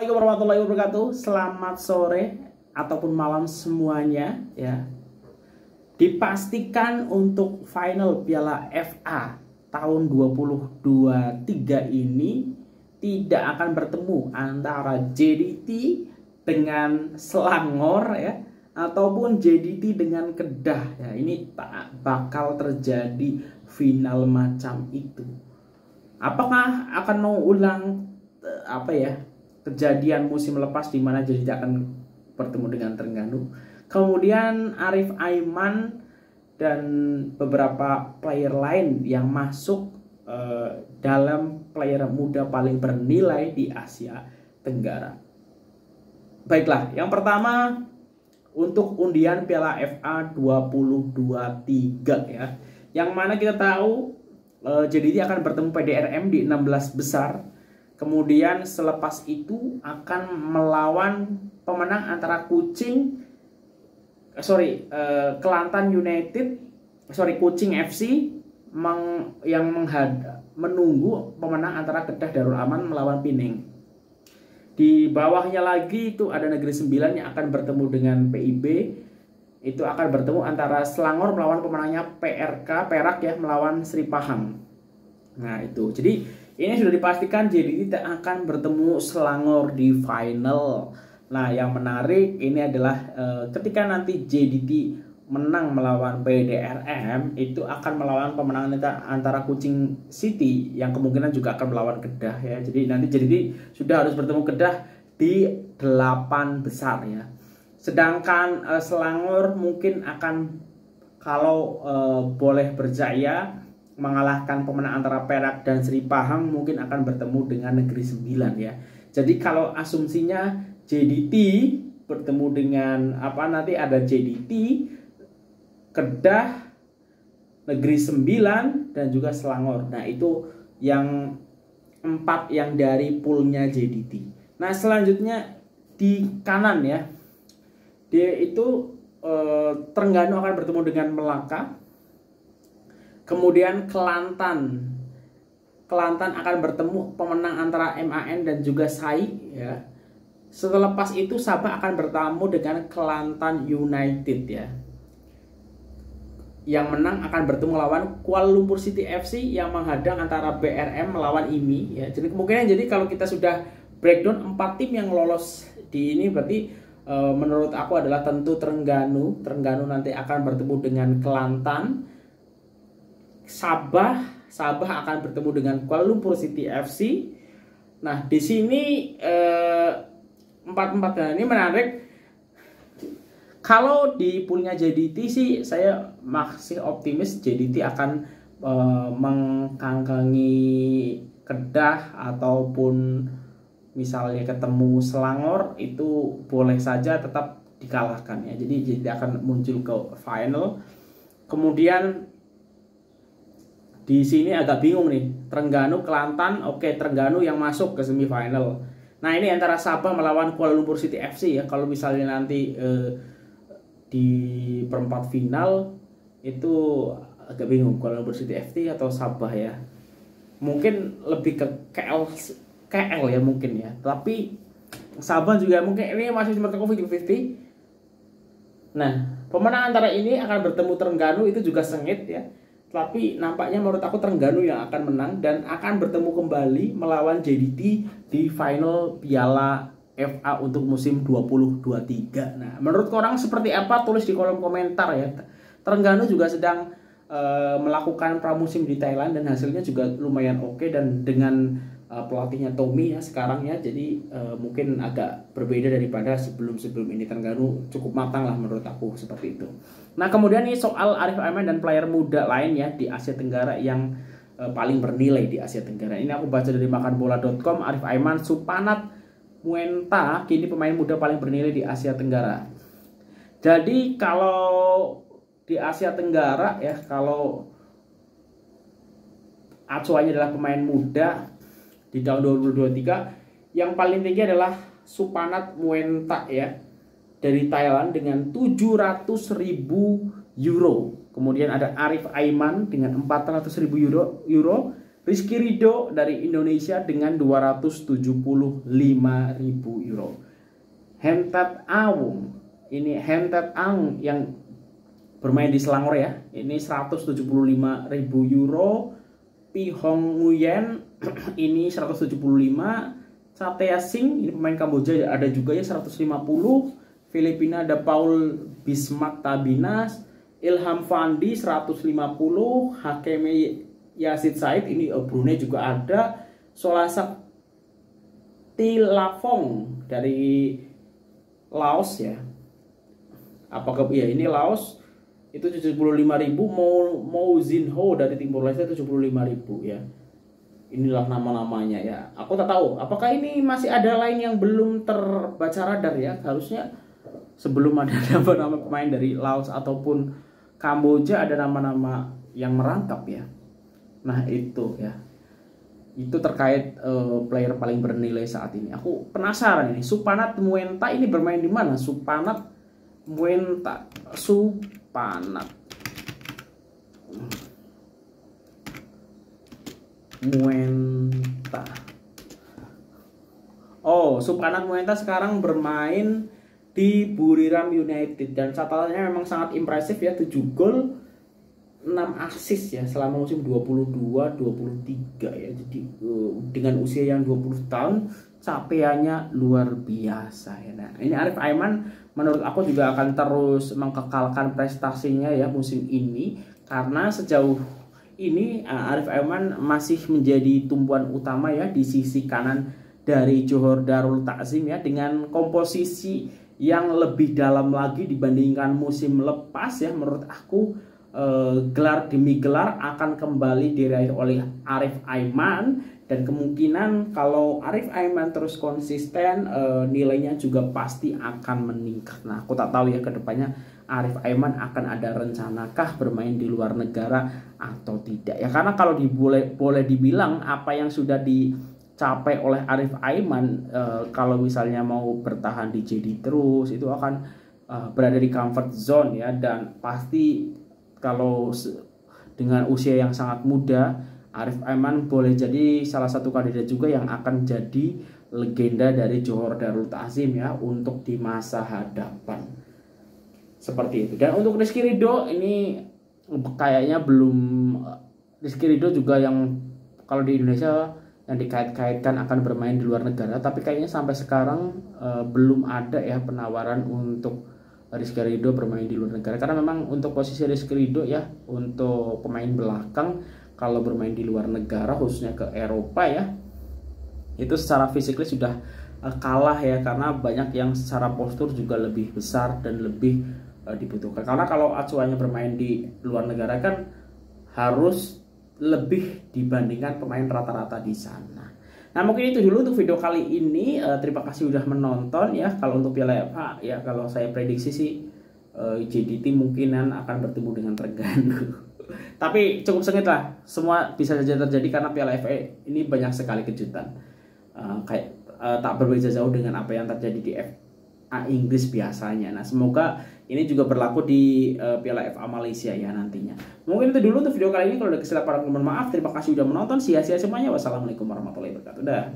Assalamualaikum warahmatullahi wabarakatuh. Selamat sore ataupun malam semuanya ya. Dipastikan untuk final Piala FA tahun 2023 ini tidak akan bertemu antara JDT dengan Selangor ya ataupun JDT dengan Kedah ya. Ini tak bakal terjadi final macam itu. Apakah akan mau ulang kejadian musim lepas di mana JDT akan bertemu dengan Terengganu. Kemudian Arif Aiman dan beberapa player lain yang masuk dalam player muda paling bernilai di Asia Tenggara. Baiklah, yang pertama untuk undian Piala FA 2023 ya. Yang mana kita tahu JDT akan bertemu PDRM di 16 besar. Kemudian selepas itu akan melawan pemenang antara Kelantan United, Kucing FC yang menunggu pemenang antara Kedah Darul Aman melawan Pining. Di bawahnya lagi itu ada Negeri Sembilan yang akan bertemu dengan PIB. Itu akan bertemu antara Selangor melawan pemenangnya Perak ya melawan Sri Pahang. Nah itu, jadi ini sudah dipastikan JDT akan bertemu Selangor di final. Nah, yang menarik ini adalah ketika nanti JDT menang melawan PDRM, itu akan melawan pemenang antara Kucing City yang kemungkinan juga akan melawan Kedah ya. Jadi nanti JDT sudah harus bertemu Kedah di 8 besar ya. Sedangkan Selangor mungkin akan kalau boleh berjaya mengalahkan pemenang antara Perak dan Sri Pahang, mungkin akan bertemu dengan Negeri Sembilan ya. Jadi kalau asumsinya JDT bertemu dengan nanti ada JDT, Kedah, Negeri Sembilan dan juga Selangor. Nah itu yang 4 yang dari poolnya JDT. Nah selanjutnya di kanan ya, dia itu Terengganu akan bertemu dengan Melaka. Kemudian Kelantan akan bertemu pemenang antara MAN dan juga SAI ya. Selepas itu Sabah akan bertemu dengan Kelantan United ya. Yang menang akan bertemu lawan Kuala Lumpur City FC yang menghadang antara BRM melawan IMI ya. Jadi kemungkinan kalau kita sudah breakdown 4 tim yang lolos di ini berarti menurut aku adalah tentu Terengganu nanti akan bertemu dengan Kelantan. Sabah akan bertemu dengan Kuala Lumpur City FC. Nah, di sini 4-4 ini menarik. Kalau di poolnya JDT sih saya masih optimis JDT akan mengkangkangi Kedah ataupun misalnya ketemu Selangor itu boleh saja tetap dikalahkan ya. Jadi JDT akan muncul ke final. Kemudian di sini agak bingung nih, Terengganu, Kelantan, oke Terengganu yang masuk ke semifinal. Nah ini antara Sabah melawan Kuala Lumpur City FC ya. Kalau misalnya nanti di perempat final itu agak bingung Kuala Lumpur City FC atau Sabah ya. Mungkin lebih ke KL ya mungkin ya. Tapi Sabah juga mungkin ini masih seperti 50-50. Nah pemenang antara ini akan bertemu Terengganu itu juga sengit ya. Tapi nampaknya menurut aku Terengganu yang akan menang dan akan bertemu kembali melawan JDT di final Piala FA untuk musim 2023. Nah, menurut korang seperti apa? Tulis di kolom komentar ya. Terengganu juga sedang melakukan pramusim di Thailand dan hasilnya juga lumayan oke dan dengan pelatihnya Tommy ya sekarang ya. Jadi mungkin agak berbeda daripada sebelum ini. Terengganu cukup matang lah menurut aku seperti itu. Nah kemudian ini soal Arif Aiman dan player muda lain ya di Asia Tenggara yang paling bernilai di Asia Tenggara. Ini aku baca dari makanbola.com. Arif Aiman, Supanat Muenta kini pemain muda paling bernilai di Asia Tenggara. Jadi kalau di Asia Tenggara ya, kalau acuannya adalah pemain muda di tahun 2023 yang paling tinggi adalah Supanat Muenta ya dari Thailand dengan 700.000 euro. Kemudian ada Arif Aiman dengan 400.000 euro. Rizky Ridho dari Indonesia dengan 275.000 euro. Hentet Aung, ini Hentet Aung yang bermain di Selangor ya, ini 175.000 euro. Pi Hong Nguyen ini 175. Chatea Singh ini pemain Kamboja ada juga ya 150. Filipina ada Paul Bismarck Tabinas. Ilham Fandi 150. Hakeme Yazid Said ini Brunei juga ada. Solasak Tilafong dari Laos ya. Apakah ya ini Laos itu 75.000. Mo Zinho dari Timur Leste 75.000 ya. Inilah nama-namanya ya. Aku tak tahu apakah ini masih ada lain yang belum terbaca radar ya. Harusnya sebelum ada nama-nama pemain dari Laos ataupun Kamboja ada nama-nama yang merangkap ya. Nah itu ya. Itu terkait player paling bernilai saat ini. Aku penasaran ini. Supanat Muenta ini bermain di mana? Supanat Muenta. Supanat Muenta. Oh, Supanat Muenta sekarang bermain di Buriram United dan catatannya memang sangat impresif ya, 7 gol 6 assist ya selama musim 22-23 ya. Jadi dengan usia yang 20 tahun capaiannya luar biasa ya. Nah, ini Arif Aiman menurut aku juga akan terus mengekalkan prestasinya ya musim ini karena sejauh ini Arif Aiman masih menjadi tumpuan utama ya di sisi kanan dari Johor Darul Takzim ya, dengan komposisi yang lebih dalam lagi dibandingkan musim lepas ya. Menurut aku gelar demi gelar akan kembali diraih oleh Arif Aiman, dan kemungkinan kalau Arif Aiman terus konsisten nilainya juga pasti akan meningkat. Nah aku tak tahu ya kedepannya Arif Aiman akan ada rencanakah bermain di luar negara atau tidak ya, karena kalau boleh dibilang apa yang sudah dicapai oleh Arif Aiman kalau misalnya mau bertahan di JD terus itu akan berada di comfort zone ya, dan pasti kalau dengan usia yang sangat muda Arif Aiman boleh jadi salah satu kandidat juga yang akan jadi legenda dari Johor Darul Takzim ya untuk di masa hadapan. Seperti itu. Dan untuk Rizky Ridho ini kayaknya belum. Rizky Ridho juga yang kalau di Indonesia yang dikait-kaitkan akan bermain di luar negara, tapi kayaknya sampai sekarang belum ada ya penawaran untuk Rizky Ridho bermain di luar negara, karena memang untuk posisi Rizky Ridho ya untuk pemain belakang kalau bermain di luar negara khususnya ke Eropa ya itu secara fisiknya sudah kalah ya, karena banyak yang secara postur juga lebih besar dan lebih dibutuhkan, karena kalau acuannya bermain di luar negara kan harus lebih dibandingkan pemain rata-rata di sana. Nah mungkin itu dulu untuk video kali ini. Terima kasih sudah menonton ya. Kalau untuk Piala FA ya kalau saya prediksi sih JDT mungkinan akan bertemu dengan Terengganu. Tapi cukup sengit lah. Semua bisa saja terjadi karena Piala FA ini banyak sekali kejutan. Tak berbeda jauh dengan apa yang terjadi di FA Inggris biasanya. Nah semoga ini juga berlaku di Piala FA Malaysia ya nantinya. Mungkin itu dulu untuk video kali ini. Kalau ada kesilapan mohon maaf. Terima kasih sudah menonton. Sia-sia semuanya. Wassalamualaikum warahmatullahi wabarakatuh. Dah.